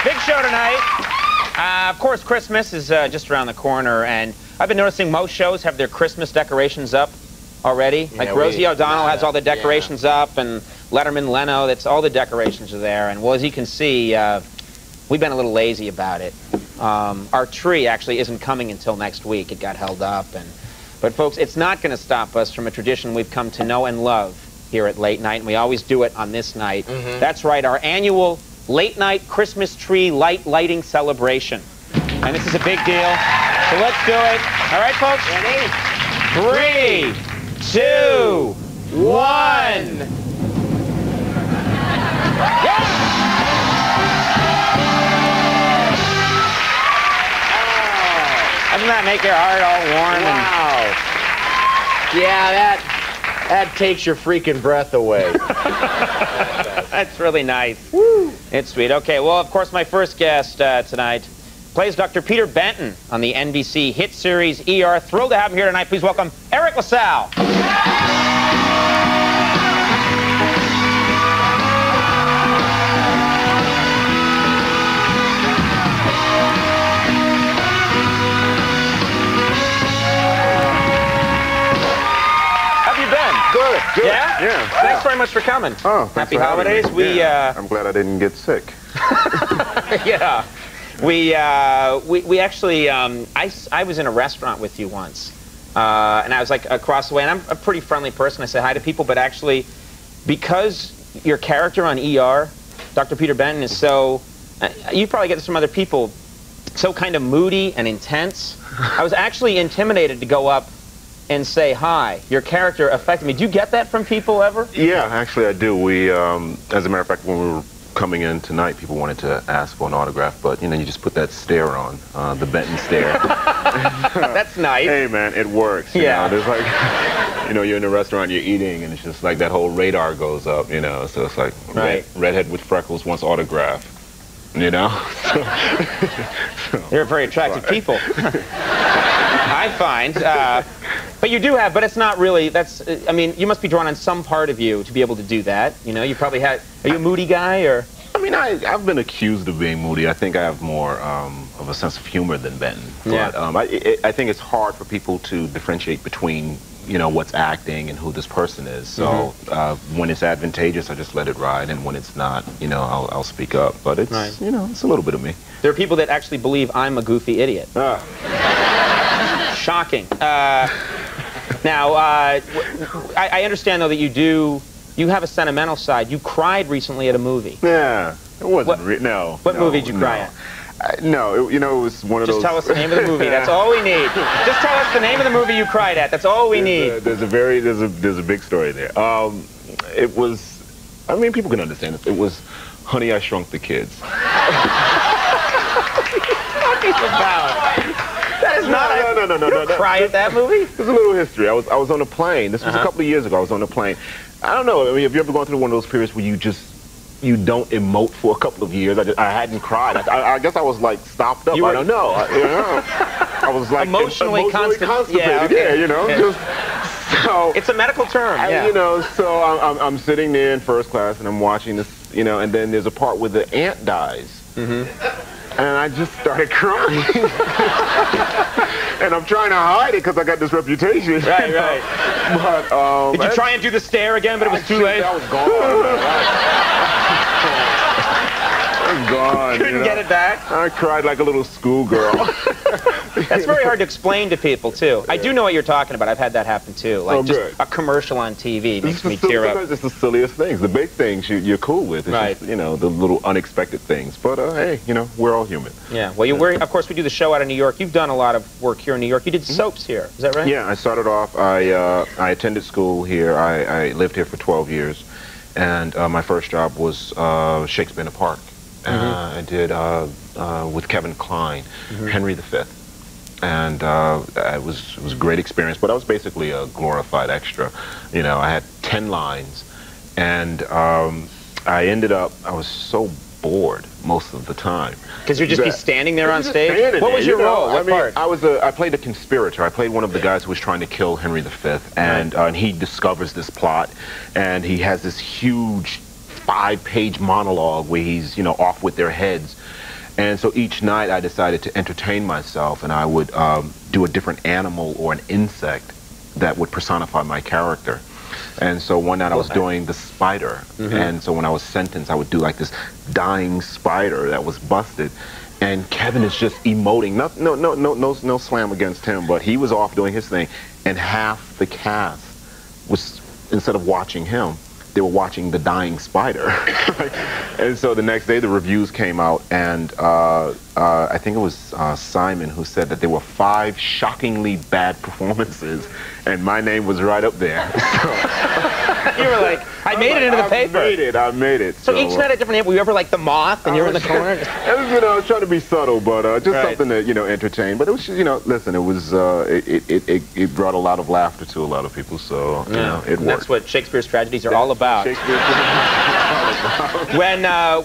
Big show tonight. Of course, Christmas is just around the corner, and I've been noticing most shows have their Christmas decorations up already. Like Rosie O'Donnell has all the decorations up, and Letterman, Leno, that's all the decorations are there. And well, as you can see, we've been a little lazy about it. Our tree actually isn't coming until next week. It got held up, but folks, it's not going to stop us from a tradition we've come to know and love here at Late Night, and we always do it on this night. That's right, our annual Late Night Christmas Tree Lighting Celebration. And this is a big deal, so let's do it. All right, folks? Ready? 3, 2, 1. Yes! Doesn't that make your heart all warm? Wow. Yeah, that takes your freaking breath away. That's really nice. Woo. It's sweet. Okay, well, of course, my first guest tonight plays Dr. Peter Benton on the NBC hit series ER. Thrilled to have him here tonight. Please welcome Eriq La Salle. Good. Yeah? Yeah. Thanks very much for coming. Oh, happy holidays. I'm glad I didn't get sick. Yeah. We actually, I was in a restaurant with you once, and I was like across the way, and I'm a pretty friendly person. I say hi to people, but actually, because your character on ER, Dr. Peter Benton, is so, you probably get this from other people, so kind of moody and intense. I was actually intimidated to go up and say hi. Your character affected me. Do you get that from people ever? Yeah, actually I do. We, as a matter of fact, when we were coming in tonight, people wanted to ask for an autograph, but you know, you just put that stare on, the Benton stare. That's nice. Hey man, it works. You know, there's like, you know, you're in a restaurant, you're eating, and it's just like that whole radar goes up, you know, so it's like, redhead with freckles wants autograph, you know? They're very attractive people. I find. But you do have, but it's not really, that's, I mean, you must be drawn on some part of you to be able to do that. You know, you probably had, are you a moody guy, or? I mean, I've been accused of being moody. I think I have more of a sense of humor than Benton. But I think it's hard for people to differentiate between, you know, what's acting and who this person is. So when it's advantageous, I just let it ride, and when it's not, you know, I'll speak up. But it's, you know, it's a little bit of me. There are people that actually believe I'm a goofy idiot. Shocking. Now, I understand, though, that you have a sentimental side. You cried recently at a movie. Yeah, it wasn't no. What movie did you cry at? No, you know, it was one of those... Just tell us the name of the movie. That's all we need. Just tell us the name of the movie you cried at. That's all we need. There's a big story there. It was, I mean, people can understand it. It was Honey, I Shrunk the Kids. That is not no. Cry at that movie? There's a little history. I was on a plane. This was a couple of years ago. I was on a plane. I don't know. I mean, have you ever gone through one of those periods where you don't emote for a couple of years? I hadn't cried. I guess I was like stopped up. I don't know. I was like emotionally constipated. Yeah, you know. Just, so it's a medical term. You know, so I'm sitting there in first class and I'm watching this, you know, and then there's a part where the aunt dies. And I just started crying. And I'm trying to hide it because I got this reputation. Right. But, did you try and do the stare again, but it was too late? I was gone. I was gone. Couldn't get it back? I cried like a little schoolgirl. That's very hard to explain to people, too. I do know what you're talking about. I've had that happen, too. Like just a commercial on TV makes me tear up. It's the silliest things. The big things you're cool with. It's just, you know, the little unexpected things. But, hey, you know, we're all human. Yeah. Well, of course, we do the show out of New York. You've done a lot of work here in New York. You did soaps here. Is that right? Yeah. I started off, I attended school here. I lived here for 12 years. And my first job was Shakespeare in the Park. I did with Kevin Kline, Henry V. And it was a great experience, but I was basically a glorified extra. You know, I had 10 lines, and I was so bored most of the time. Because you'd just be standing there on stage? What was your role? What part? I played a conspirator. I played one of the guys who was trying to kill Henry V, and he discovers this plot, and he has this huge 5-page monologue where he's, you know, off with their heads. And so each night I decided to entertain myself, and I would do a different animal or an insect that would personify my character. And so one night I was doing the spider, and so when I was sentenced, I would do like this dying spider that was busted. And Kevin is just emoting. No slam against him, but he was off doing his thing, and half the cast was, instead of watching him, they were watching the dying spider. And so the next day the reviews came out, and I think it was Simon who said that there were 5 shockingly bad performances, and my name was right up there. You were like, I made it into the paper. I made it. So each night a different name. Were you ever like the moth and you were in the corner? I was trying to be subtle, but just something to, entertain. But it was, listen, it was, it brought a lot of laughter to a lot of people, so, it worked. That's what Shakespeare's tragedies are all about.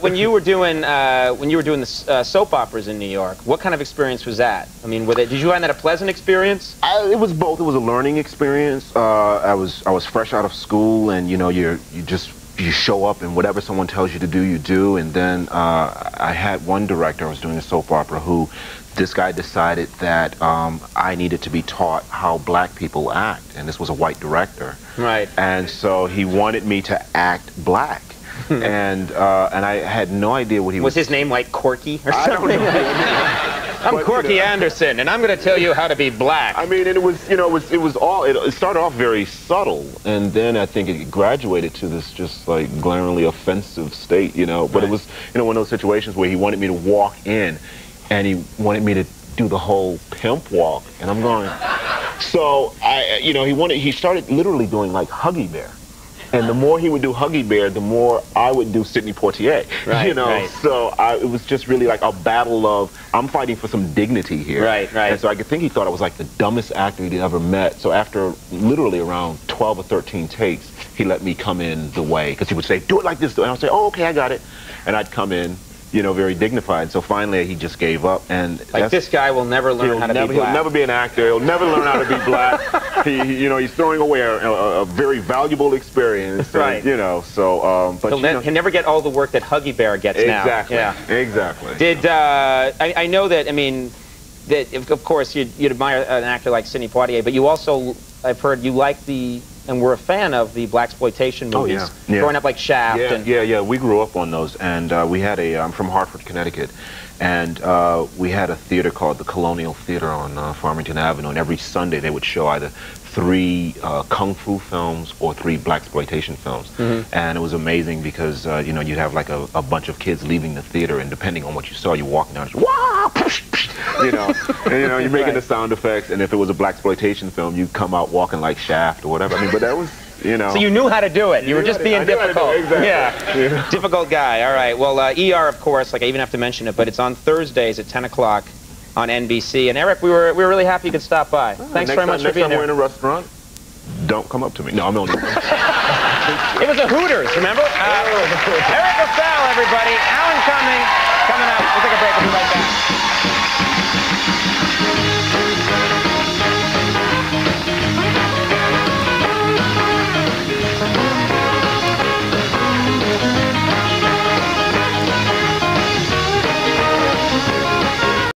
When you were doing the soap operas in New York, what kind of experience was that? I mean, did you find that a pleasant experience? It was both. It was a learning experience. I was fresh out of school, and you show up, and whatever someone tells you to do, you do. And then I had one director. I was doing a soap opera who, this guy decided that I needed to be taught how black people act, and this was a white director. Right. And so he wanted me to act black. And I had no idea what he was. Was his name like Corky or something? I'm Corky Anderson, and I'm going to tell you how to be black. I mean, and it was it started off very subtle, and then I think it graduated to this just like glaringly offensive state, But it was, one of those situations where he wanted me to walk in, and he wanted me to do the whole pimp walk, and I'm going. So he started literally doing like Huggy Bear. And the more he would do Huggy Bear, the more I would do Sidney Poitier. Right. So it was just really like a battle of, I'm fighting for some dignity here. Right. And so I could think he thought I was like the dumbest actor he'd ever met. So after literally around 12 or 13 takes, he let me come in the way, because he would say, do it like this. And I would say, oh, okay, I got it. And I'd come in, very dignified. So finally he just gave up. And like, this guy will never learn how to be black. He'll never be an actor. He'll never learn how to be black. He's throwing away a very valuable experience. Right. But he'll never get all the work that Huggy Bear gets now. Exactly. Yeah. Exactly. Did I know that? I mean, that of course you'd admire an actor like Sidney Poitier, but you also, I've heard, you like and we're a fan of the blaxploitation movies. Oh, yeah. Growing up like Shaft. Yeah. We grew up on those, and we had I'm from Hartford, Connecticut, and we had a theater called the Colonial Theater on Farmington Avenue, and every Sunday they would show either 3 kung fu films or 3 blaxploitation films. And it was amazing because you'd have like a bunch of kids leaving the theater, and depending on what you saw, you walking down, wah, push, push, and you're making the sound effects, and if it was a blaxploitation film, you'd come out walking like Shaft or whatever. I mean, but that was, So you knew how to do it. You were just being difficult. Exactly. Yeah. Difficult guy. All right. Well, ER, of course, like I even have to mention it, but it's on Thursdays at 10 o'clock on NBC. And Eriq, we were really happy you could stop by. Thanks very much for being here. Next time we're in a restaurant, don't come up to me. No, I'm only. It was a Hooters, remember? Eriq La Salle, everybody. Alan coming up. We'll take a break. We'll be right back.